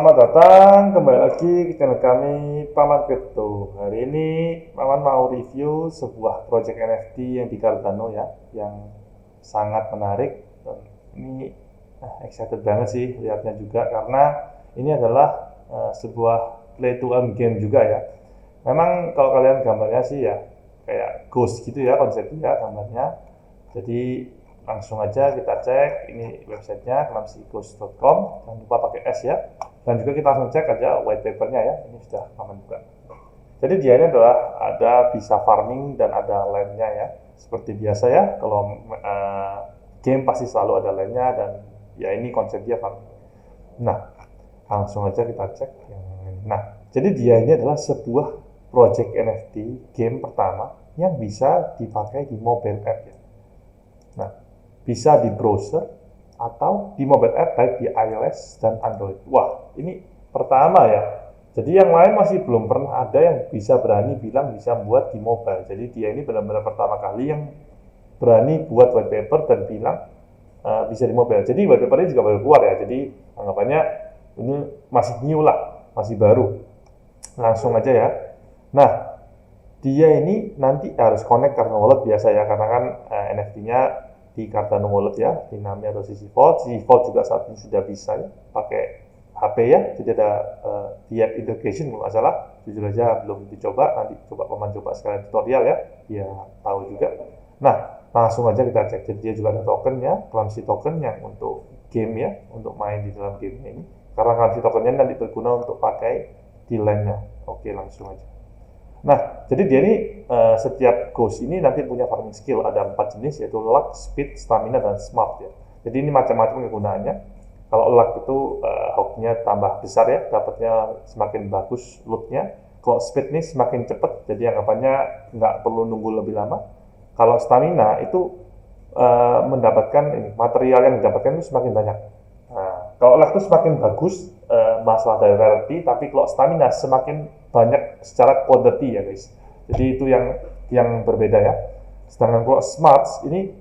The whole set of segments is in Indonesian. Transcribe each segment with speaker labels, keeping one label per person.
Speaker 1: Selamat datang kembali lagi ke channel kami Paman Crypto. Hari ini Paman mau review sebuah project NFT yang di Cardano ya, yang sangat menarik. Dan ini excited banget sih lihatnya juga karena ini adalah sebuah play to earn game juga ya. Memang kalau kalian gambarnya sih ya kayak ghost gitu ya konsepnya gambarnya. Jadi langsung aja kita cek ini websitenya clumsyghost.com, jangan lupa pakai S ya, dan juga kita langsung cek aja white papernya ya, ini sudah aman bukan. Jadi dia ini adalah ada bisa farming dan ada landnya ya, seperti biasa ya, kalau game pasti selalu ada landnya dan ya ini konsep dia farming. Nah, langsung aja kita cek yang ini. Nah, jadi dia ini adalah sebuah project NFT game pertama yang bisa dipakai di mobile app ya. Nah, bisa di browser atau di mobile app baik di iOS dan Android. Wah, ini pertama ya. Jadi yang lain masih belum pernah ada yang bisa berani bilang bisa buat di mobile. Jadi dia ini benar-benar pertama kali yang berani buat white paper dan bilang bisa di mobile. Jadi white paper ini juga baru keluar ya. Jadi anggapannya ini masih new lah, masih baru. Langsung aja ya. Nah, dia ini nanti harus connect Cardano Wallet biasa ya, karena kan NFT-nya di Cardano Wallet ya, di Nami atau CC Vault. CC Vault juga saat ini sudah bisa ya, pakai HP ya, jadi ada tiap integration kalau nggak salah. Jujur aja belum dicoba, nanti paman coba sekalian tutorial ya, dia tahu juga. Nah, langsung aja kita cek. Jadi dia juga ada tokennya, Clumsy token yang untuk game ya, untuk main di dalam gamenya ini. Karena Clumsy tokennya nanti berguna untuk pakai di LAN-nya. Oke, langsung aja. Nah, jadi dia ini setiap ghost ini nanti punya farming skill, ada 4 jenis yaitu luck, speed, stamina, dan smart ya. Jadi ini macam-macam kegunaannya. Kalau luck itu hooknya tambah besar ya, dapatnya semakin bagus lootnya. Kalau speed ini semakin cepat, jadi anggapannya nggak perlu nunggu lebih lama. Kalau stamina itu mendapatkan ini, material yang didapatkan itu semakin banyak. Nah, kalau luck itu semakin bagus, masalah dari rarity, tapi kalau stamina semakin banyak secara quantity ya guys. Jadi itu yang berbeda ya. Sedangkan kalau smart ini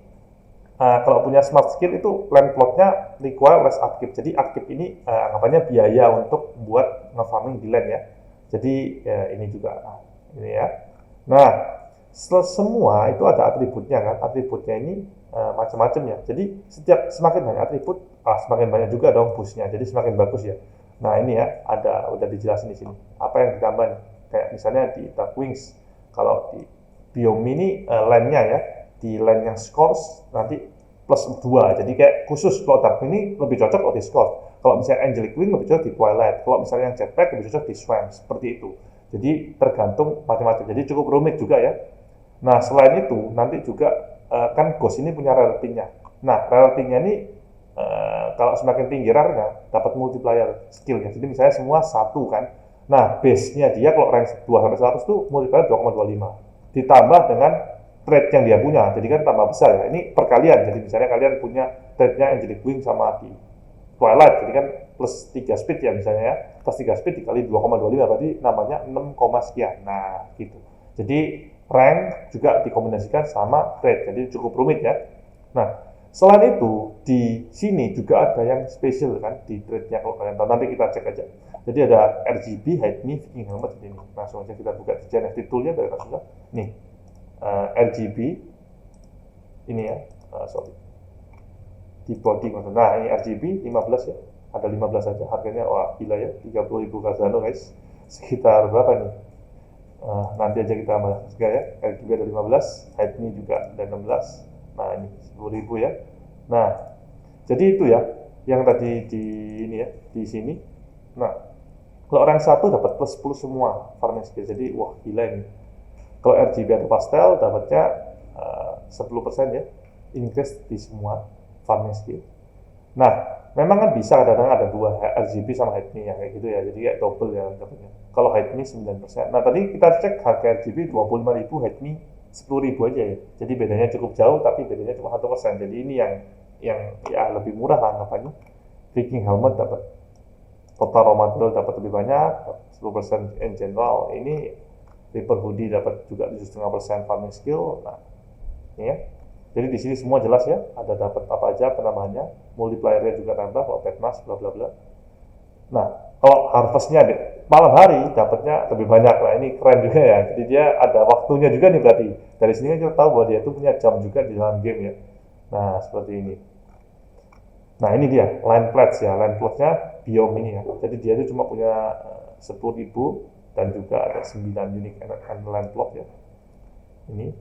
Speaker 1: kalau punya smart skill itu land plotnya require less upkeep. Jadi upkeep ini anggapannya biaya untuk buat nge-farming di land ya. Jadi ini juga ini ya. Nah, semua itu ada atributnya kan. Atributnya ini macam-macam ya. Jadi setiap semakin banyak atribut, semakin banyak juga dong boostnya. Jadi semakin bagus ya. Nah ini ya, udah dijelasin di sini. Apa yang ditambah nih? Kayak misalnya di Dark Wings, kalau di Biome ini land-nya ya, di land yang scores nanti plus 2. Jadi kayak khusus kalau Dark Wing ini lebih cocok kalau di scores. Kalau misalnya Angelic Wing lebih cocok di Twilight. Kalau misalnya yang Jetpack lebih cocok di Swamp, seperti itu. Jadi tergantung macam-macam. Jadi cukup rumit juga ya. Nah selain itu nanti juga kan Ghost ini punya rarity-nya. Nah rarity-nya ini kalau semakin tinggi rarnya dapat multiplier skillnya. Jadi misalnya semua 1 kan. Nah base-nya dia kalau rank 2 sampai 100 tuh multiplier 2,25. Ditambah dengan trade yang dia punya. Jadi kan tambah besar ya. Ini perkalian. Jadi misalnya kalian punya trade-nya Angelic Wing sama di Twilight. Jadi kan plus 3 speed ya misalnya ya. Plus 3 speed dikali 2,25 berarti namanya 6, sekian. Nah gitu. Jadi rank juga dikombinasikan sama trade. Jadi cukup rumit ya. Nah, selain itu di sini juga ada yang spesial kan di trade-nya kalau kalian tahu. Nanti kita cek aja. Jadi ada RGB, Hide Me, Viking Helmet ini. Langsung aja kita buka di NFT tool-nya dari sudah. Nih, RGB ini ya, sorry. Di body maksudnya. Nah, ini RGB 15 ya. Ada 15 aja. Harganya wah gila ya, 30.000 Cardano guys. Sekitar berapa nih? Nanti aja kita bahas ya. RGB ada 15, Hide Me juga ada 16. Nah, ini 10.000 ya. Nah, jadi itu ya yang tadi di ini ya, di sini. Nah, kalau orang satu dapat plus 10 semua farming skill. Jadi wah gila ini. Kalau RGB atau pastel dapatnya 10% ya, increase di semua farming skill. Nah, memang kan bisa kadang-kadang ada 2 RGB sama Hide Me ya kayak gitu ya. Jadi kayak double ya dapatnya. Kalau Hide Me 9%. Nah, tadi kita cek harga RGB 25.000, Hide Me 10.000 aja ya. Jadi bedanya cukup jauh tapi bedanya cuma 1%. Jadi ini yang ya lebih murah lah anggapannya. Viking Helmet dapat total raw material dapat lebih banyak, 10% in general. Ini Reaper Hoodie dapat juga 7,5% farming skill. Nah, ini ya. Jadi di sini semua jelas ya, ada dapat apa aja penambahannya, multipliernya juga nambah, kalau Petmas, bla bla bla. Nah, Kalau harvestnya malam hari dapatnya lebih banyak. Lah ini keren juga ya. Jadi dia ada waktunya juga nih berarti. Dari sini kan kita tahu bahwa dia itu punya jam juga di dalam game ya. Nah, seperti ini. Nah, ini dia line pledge ya. Line pledge-nya biome ini ya. Jadi dia itu cuma punya 10.000 dan juga ada 9 unique line plot ya. Ini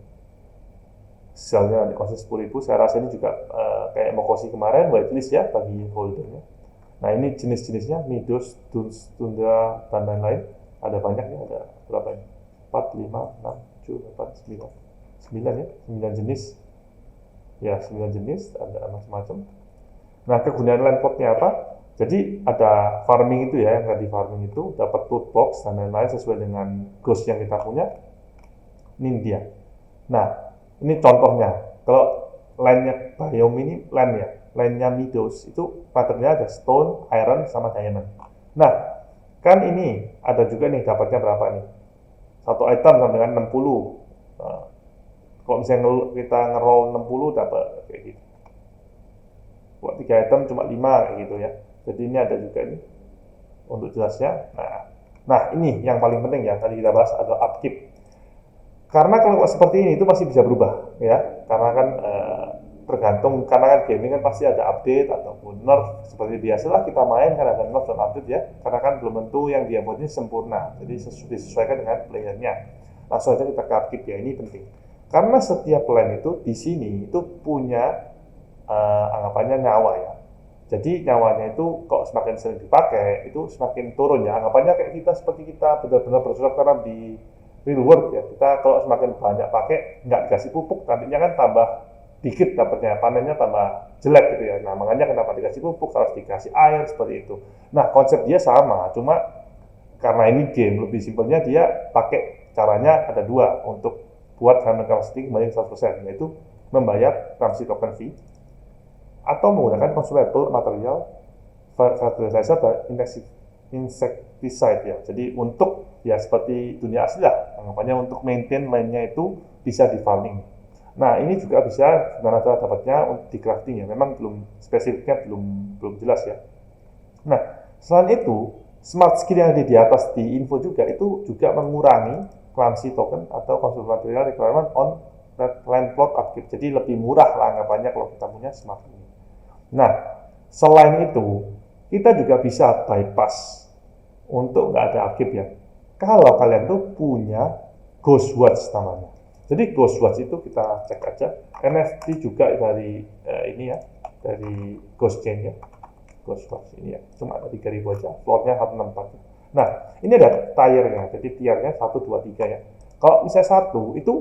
Speaker 1: selnya dikasih 10.000. Saya rasa ini juga kayak Mokoshi kemarin whitelist ya bagi holdernya. Nah, ini jenis-jenisnya Midos, Duns, Tundra, dan lain-lain. Ada banyak ya, ada berapa ini? 4, 5, 6, 7, 8, 9. 9 ya, 9 jenis. Ya, 9 jenis, ada macam-macam. Nah, kegunaan landpotnya apa? Jadi ada farming itu ya, yang tadi farming itu dapat loot box dan lain-lain sesuai dengan ghost yang kita punya. Ini dia. Nah, ini contohnya. Kalau line-nya biome ini line ya. Line-nya Midos itu patternnya ada stone, iron, sama diamond. Nah, kan ini ada juga nih dapatnya berapa nih? Satu item sama dengan 60. Nah, kalau misalnya kita ngeroll 60 dapat kayak gitu. Buat 3 item cuma 5 kayak gitu ya. Jadi ini ada juga nih untuk jelasnya. Nah ini yang paling penting ya, tadi kita bahas ada upkeep. Karena kalau seperti ini itu masih bisa berubah ya, karena kan tergantung, karena kan gaming kan pasti ada update ataupun nerf. Seperti biasalah kita main kan ada nerf dan update ya, karena kan belum tentu yang dia buat ini sempurna, jadi disesuaikan dengan playernya. Langsung aja kita ke upkeep ya, ini penting. Karena setiap plan itu di sini itu punya anggapannya nyawa ya. Jadi nyawanya itu kalau semakin sering dipakai itu semakin turun ya. Anggapannya kayak kita seperti kita benar-benar bercocok tanam di real world ya. Kita kalau semakin banyak pakai nggak dikasih pupuk, nantinya kan tambah dikit dapatnya, panennya tambah jelek gitu ya. Nah makanya kenapa dikasih pupuk, harus dikasih air seperti itu. Nah konsep dia sama, cuma karena ini game lebih simpelnya dia pakai caranya ada dua untuk buat farming capacity kembali 100%, yaitu membayar currency token fee atau menggunakan consumable material fertilizer dan insecticide ya. Jadi untuk ya seperti dunia asli lah, anggapannya untuk maintain lainnya itu bisa di farming. Nah ini juga bisa gimana cara dapatnya di crafting ya. Memang belum spesifiknya belum jelas ya. Nah selain itu smart skill yang ada di atas di info juga itu juga mengurangi currency token atau consumable material requirement on land plot upkeep. Jadi lebih murah lah anggapannya kalau kita punya smart ini. Nah, selain itu, kita juga bisa bypass untuk nggak ada upkeep ya. Kalau kalian tuh punya Ghost Watch namanya. Jadi Ghost Watch itu kita cek aja. NFT juga dari ini ya, dari Ghost Chain ya. Ghost Watch ini ya, cuma ada 3.000 aja. Floornya 164. Nah, ini ada tiernya. Jadi tiernya 1, 2, 3 ya. Kalau misalnya 1 itu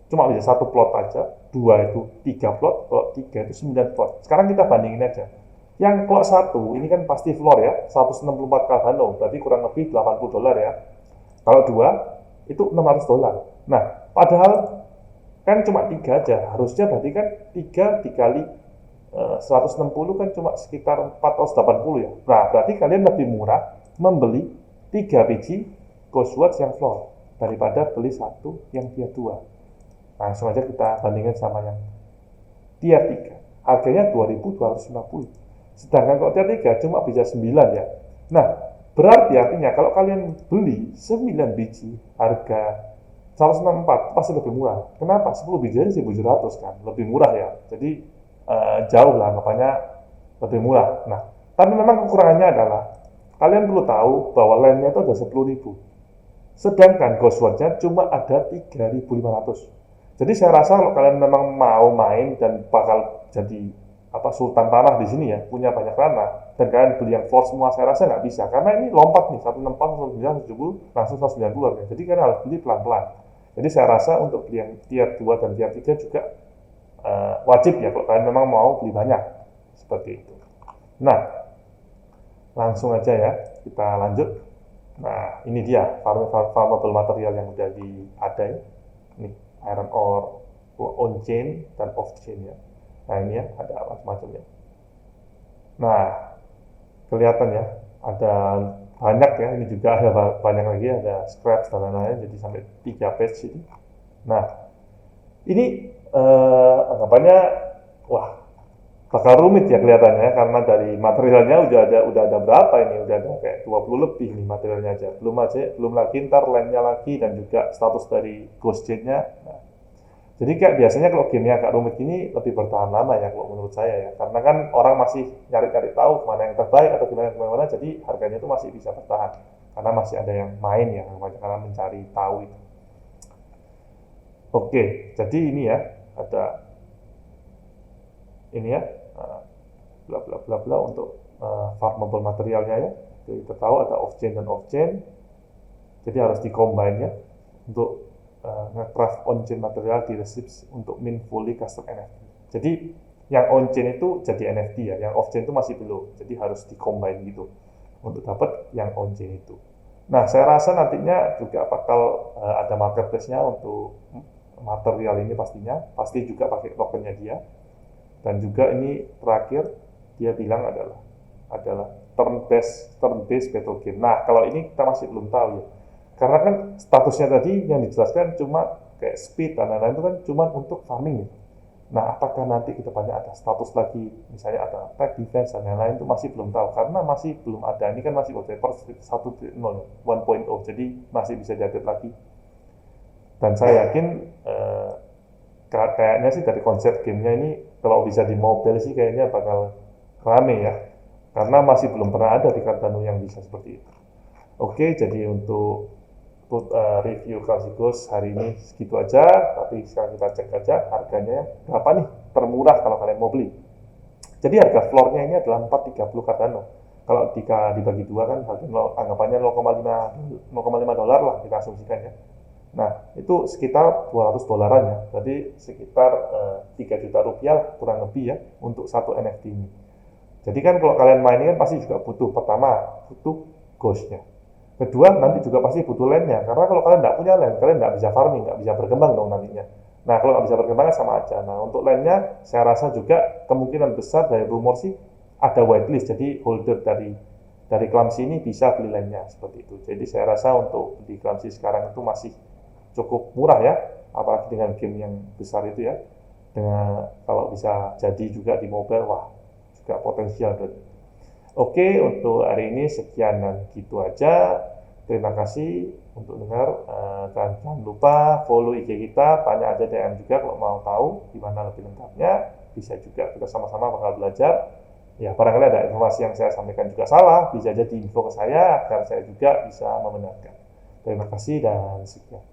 Speaker 1: cuma bisa 1 plot aja, 2 itu 3 plot, kalau 3 itu 9 plot. Sekarang kita bandingin aja. Yang plot 1 ini kan pasti floor ya, 164 Cardano, berarti kurang lebih $80 ya. Kalau 2 itu $600. Nah, padahal kan cuma 3 aja, harusnya berarti kan 3 dikali 160 kan cuma sekitar 480 ya. Nah, berarti kalian lebih murah membeli 3 biji Ghost Watch yang floor daripada beli 1 yang tier 2. Langsung aja kita bandingkan sama yang tier 3. Harganya 2.250. Sedangkan kalau tier 3 cuma bisa 9 ya. Nah, berarti artinya kalau kalian beli 9 biji harga 164 pasti lebih murah. Kenapa? 10 biji aja 1.700 kan. Lebih murah ya. Jadi jauh lah anggapannya lebih murah. Nah, tapi memang kekurangannya adalah kalian perlu tahu bahwa land-nya itu ada 10.000. Sedangkan Ghost Watch-nya cuma ada 3.500. Jadi saya rasa kalau kalian memang mau main dan bakal jadi sultan tanah di sini ya, punya banyak tanah, dan kalian beli yang floor semua, saya rasa nggak bisa, karena ini lompat nih 164, 169, 170, langsung 190 keluar ya. Jadi kalian harus beli pelan-pelan. Jadi saya rasa untuk beli yang tier 2 dan tier 3 juga wajib ya kalau kalian memang mau beli banyak seperti itu. Nah, langsung aja ya kita lanjut. Nah, ini dia farmable material yang udah ada ya. Nih, iron ore on chain dan off chain ya. Nah ini ya ada macam-macam ya. Nah kelihatan ya ada banyak ya, ini juga ada banyak lagi, ada scraps dan lain-lain, jadi sampai 3 page ini. Nah ini anggapannya wah bakal rumit ya kelihatannya, karena dari materialnya udah ada berapa ini, udah ada kayak 20 lebih nih materialnya aja, belum lagi ntar lainnya lagi dan juga status dari ghost nya. Nah, jadi kayak biasanya kalau gamenya agak rumit ini lebih bertahan lama ya kalau menurut saya ya, karena kan orang masih nyari-nyari tahu kemana yang terbaik atau gimana, jadi harganya itu masih bisa bertahan karena masih ada yang main ya, karena mencari tahu itu. Oke, jadi ini ya, ada ini ya, eh, bla bla bla bla untuk farmable materialnya ya. Jadi kita tahu ada off chain dan off chain, jadi harus di-combine ya untuk nge-craft on-chain material di receipts untuk mint fully custom NFT. Jadi yang on-chain itu jadi NFT ya, yang off-chain itu masih belum. Jadi harus di-combine gitu untuk dapat yang on-chain itu. Nah, saya rasa nantinya juga bakal ada marketplace-nya untuk material ini pastinya, pasti juga pakai tokennya dia. Dan juga ini terakhir dia bilang adalah turn-based battle game. Nah, kalau ini kita masih belum tahu ya. Karena kan statusnya tadi yang dijelaskan cuma kayak speed dan lain-lain itu kan cuma untuk farming ya. Nah, apakah nanti ke depannya ada status lagi, misalnya ada attack, defense, dan lain-lain itu masih belum tahu. Karena masih belum ada, ini kan masih wallpaper 1.0, jadi masih bisa diupdate lagi. Dan saya yakin kayaknya sih dari konsep gamenya ini, kalau bisa di mobile sih kayaknya bakal rame ya. Karena masih belum pernah ada di Cardano yang bisa seperti itu. Oke, jadi untuk review Classicos hari ini segitu aja, tapi sekarang kita cek aja harganya berapa nih termurah kalau kalian mau beli. Jadi harga floornya ini adalah 430 Cardano. Kalau dibagi dua kan anggapannya 0,5 dolar lah kita asumsikan ya. Nah, itu sekitar 200 dolaran ya. Jadi sekitar 3 juta rupiah kurang lebih ya untuk satu NFT ini. Jadi kan kalau kalian main ini kan pasti juga pertama butuh ghostnya. Kedua, nanti juga pasti butuh land-nya. Karena kalau kalian nggak punya land, kalian nggak bisa farming, nggak bisa berkembang dong nantinya. Nah, kalau nggak bisa berkembang sama aja. Nah, untuk land-nya, saya rasa juga kemungkinan besar dari rumor sih ada whitelist. Jadi holder dari Clumsy ini bisa beli land-nya seperti itu. Jadi saya rasa untuk di Clumsy sekarang itu masih cukup murah ya, apalagi dengan game yang besar itu ya. Dengan kalau bisa jadi juga di mobile, wah juga potensial. Oke, untuk hari ini sekian dan gitu aja. Terima kasih untuk dengar. Dan jangan lupa follow IG kita, tanya aja DM juga kalau mau tahu gimana lebih lengkapnya. Bisa juga kita sama-sama bakal belajar. Ya, barangkali ada informasi yang saya sampaikan juga salah, bisa jadi info ke saya agar saya juga bisa membenarkan. Terima kasih dan sekian.